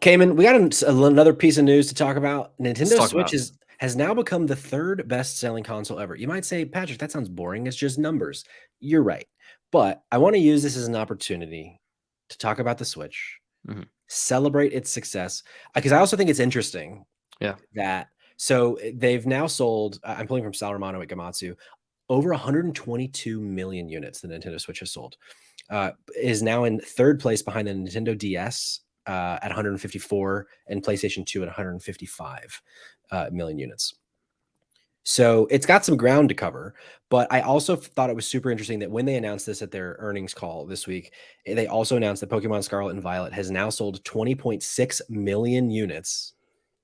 Cayman, we got another piece of news to talk about. Let's Nintendo talk Switch about it. has now become the third best-selling console ever. You might say, Patrick, that sounds boring. It's just numbers. You're right. But I want to use this as an opportunity to talk about the Switch, celebrate its success, because I also think it's interesting Yeah. that they've now sold, I'm pulling from Sal Romano at Gamatsu, over 122 million units the Nintendo Switch has sold. Is now in third place behind the Nintendo DS at 154 and PlayStation 2 at 155 million units. So it's got some ground to cover, but I also thought it was super interesting that when they announced this at their earnings call this week, they also announced that Pokemon Scarlet and Violet has now sold 20.6 million units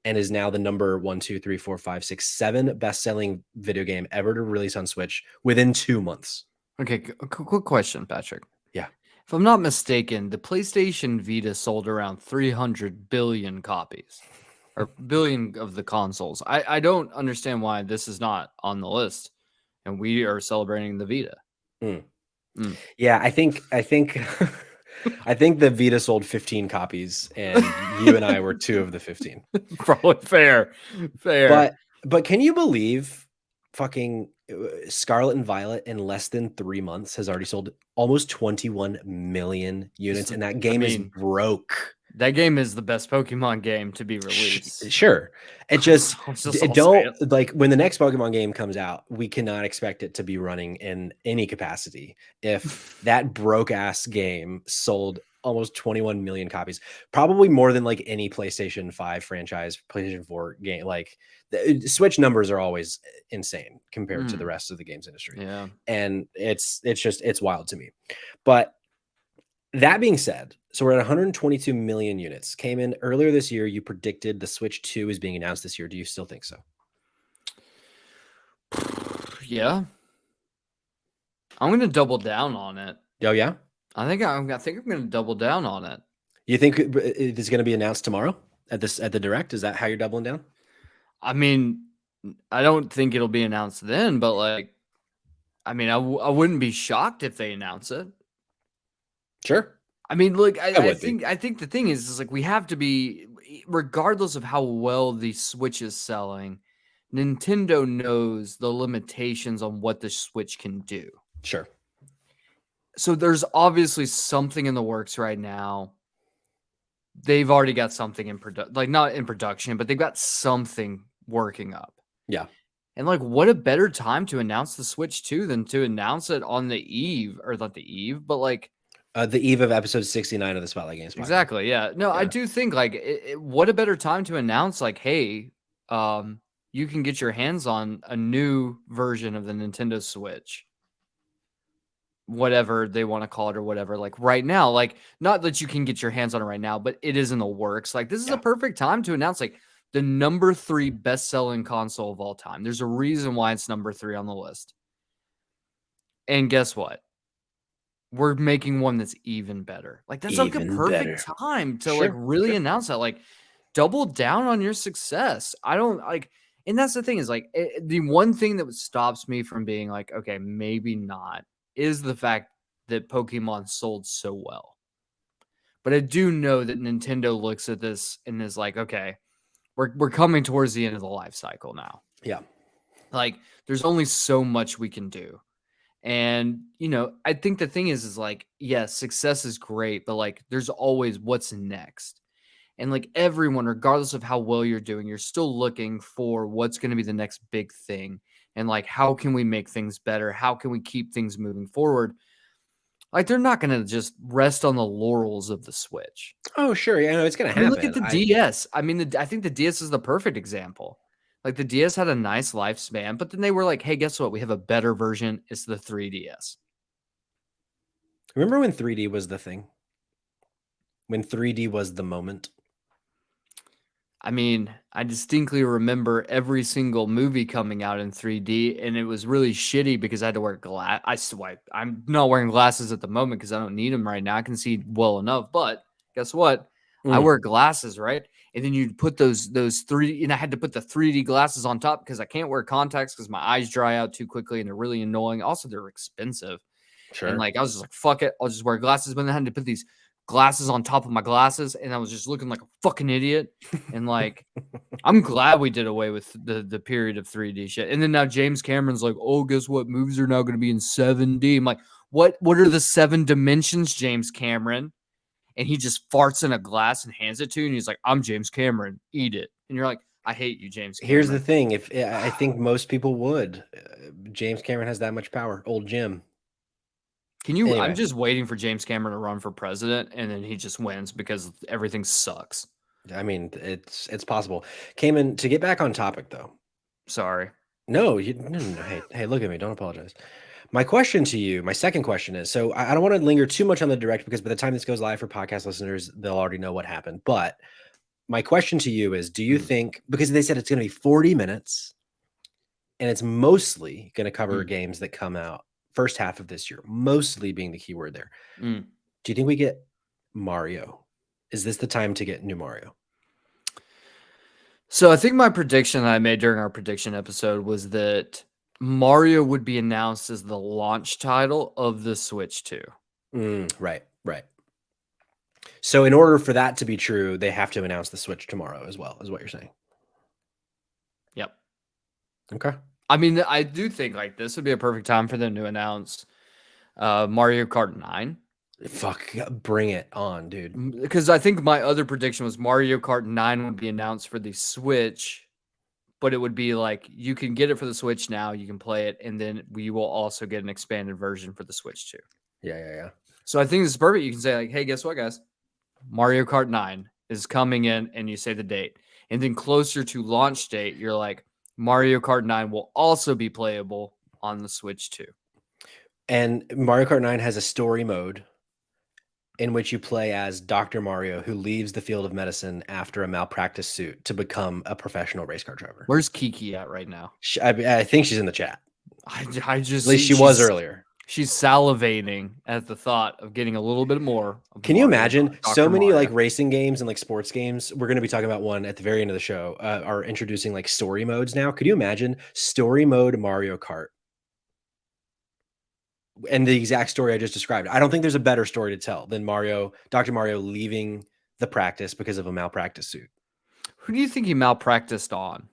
and is now the number 1, 2, 3, 4, 5, 6, 7 best-selling video game ever to release on Switch within 2 months. Okay, quick question, Patrick. Yeah. If I'm not mistaken, the PlayStation Vita sold around 300 billion copies, or billion of the consoles. I don't understand why this is not on the list, and we are celebrating the Vita. Yeah, I think I think the Vita sold 15 copies, and you and I were 2 of the 15. Probably fair. But can you believe fucking Scarlet and Violet in less than 3 months has already sold almost 21 million units, and that game is broke. That game is the best Pokemon game to be released. Sure. It just I'll don't like when the next Pokemon game comes out, we cannot expect it to be running in any capacity. If that broke ass game sold almost 21 million copies, probably more than like any PlayStation 5 franchise, PlayStation 4 game. Like the Switch numbers are always insane compared to the rest of the games industry. Yeah. And it's wild to me. But that being said, so we're at 122 million units. Came in earlier this year. You predicted the Switch 2 is being announced this year. Do you still think so? Yeah. I'm going to double down on it. Oh, yeah? I think I'm going to double down on it. You think it is going to be announced tomorrow at the Direct? Is that how you're doubling down? I mean, I don't think it'll be announced then, but like, I mean, I wouldn't be shocked if they announce it. Sure. I mean, look, I think the thing is like we have to be, regardless of how well the Switch is selling, Nintendo knows the limitations on what the Switch can do. Sure. So there's obviously something in the works right now. They've already got something in production, like not in production, but they've got something working up. Yeah. And like, what a better time to announce the Switch 2 than to announce it on the eve, or not the eve, but like the eve of episode 69 of the Spotlight Games podcast. Exactly. Yeah. No, I do think like what a better time to announce like, hey, you can get your hands on a new version of the Nintendo Switch. Whatever they want to call it or whatever, like right now, like not that you can get your hands on it right now, but it is in the works. Like this is a perfect time to announce like the number 3 best-selling console of all time. There's a reason why it's number 3 on the list. And guess what? We're making one that's even better. Like that's like a perfect time to like really announce that. Like double down on your success. I don't like, and that's the thing is like the one thing that stops me from being like, okay, maybe not, is the fact that Pokemon sold so well. But I do know that Nintendo looks at this and is like, okay, we're coming towards the end of the life cycle now. Yeah. Like there's only so much we can do. And, you know, I think the thing is like, yes, success is great, but like there's always what's next. And like everyone, regardless of how well you're doing, you're still looking for what's going to be the next big thing. And like, how can we make things better? How can we keep things moving forward? Like, they're not going to just rest on the laurels of the Switch. Oh, sure. Yeah, no, it's going to happen. Look at the DS. I mean, I think the DS is the perfect example. Like, the DS had a nice lifespan, but then they were like, hey, guess what? We have a better version. It's the 3DS. Remember when 3D was the thing? When 3D was the moment? I mean, I distinctly remember every single movie coming out in 3D, and it was really shitty because I had to wear glass. I'm not wearing glasses at the moment because I don't need them right now. I can see well enough, but guess what? I wear glasses, right? And then you put those 3D, and I had to put the 3D glasses on top because I can't wear contacts because my eyes dry out too quickly and they're really annoying. Also, they're expensive. Sure. And like I was just like, fuck it, I'll just wear glasses. But then I had to put these glasses on top of my glasses, and I was just looking like a fucking idiot. And like, I'm glad we did away with the period of 3D shit. And then now James Cameron's like, oh, guess what? Movies are now going to be in 7D. I'm like, what are the 7 dimensions, James Cameron? And he just farts in a glass and hands it to you, and he's like, I'm James Cameron, eat it. And you're like, I hate you, James Cameron. Here's the thing. If I think most people would. James Cameron has that much power. Old Jim. Can you? Anyway. I'm just waiting for James Cameron to run for president, and then he just wins because everything sucks. I mean, it's possible. Cayman, to get back on topic though. Sorry. No. Hey, look at me. Don't apologize. My question to you, my second question is, so I don't want to linger too much on the direct because by the time this goes live for podcast listeners, they'll already know what happened. But my question to you is, do you think, because they said it's going to be 40 minutes and it's mostly going to cover games that come out first half of this year, mostly being the keyword there. Do you think we get Mario? Is this the time to get new Mario? So I think my prediction that I made during our prediction episode was that Mario would be announced as the launch title of the Switch 2. Right. So in order for that to be true, they have to announce the Switch tomorrow as well, is what you're saying. Yep. Okay. I mean, I do think like this would be a perfect time for them to announce Mario Kart 9. Fuck, bring it on, dude. Because I think my other prediction was Mario Kart 9 would be announced for the Switch, but it would be like you can get it for the Switch now, you can play it, and then we will also get an expanded version for the Switch too. Yeah. So I think this is perfect. You can say like, hey, guess what, guys? Mario Kart 9 is coming in, and you say the date. And then closer to launch date, you're like, Mario Kart 9 will also be playable on the Switch too. And Mario Kart 9 has a story mode in which you play as Dr. Mario, who leaves the field of medicine after a malpractice suit to become a professional race car driver. Where's Kiki at right now? I think she's in the chat. I just at least she was earlier. She's salivating at the thought of getting a little bit more. Can you imagine so many like racing games and like sports games? We're going to be talking about one at the very end of the show. Are introducing like story modes now. Could you imagine story mode Mario Kart? And the exact story I just described. I don't think there's a better story to tell than Dr. Mario leaving the practice because of a malpractice suit. Who do you think he malpracticed on?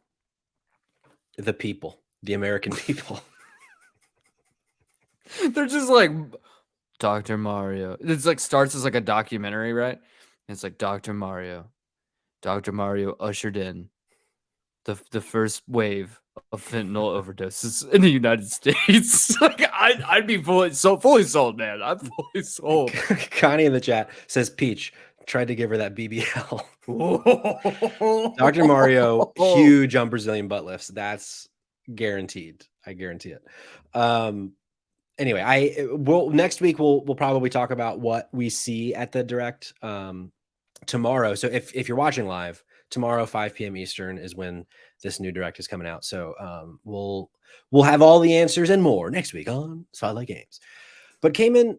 The people, the American people. They're just like, Dr. Mario. It's like starts as like a documentary, right? It's like Dr. Mario ushered in the first wave of fentanyl overdoses in the United States. Like I'd be fully sold, man. I'm fully sold. Connie in the chat says Peach tried to give her that BBL. Dr. Mario, huge on Brazilian butt lifts. That's guaranteed. I guarantee it. Anyway, next week we'll probably talk about what we see at the direct tomorrow. So if you're watching live, tomorrow 5 p.m. Eastern is when this new direct is coming out. So we'll have all the answers and more next week on Spotlight Games. But Cayman,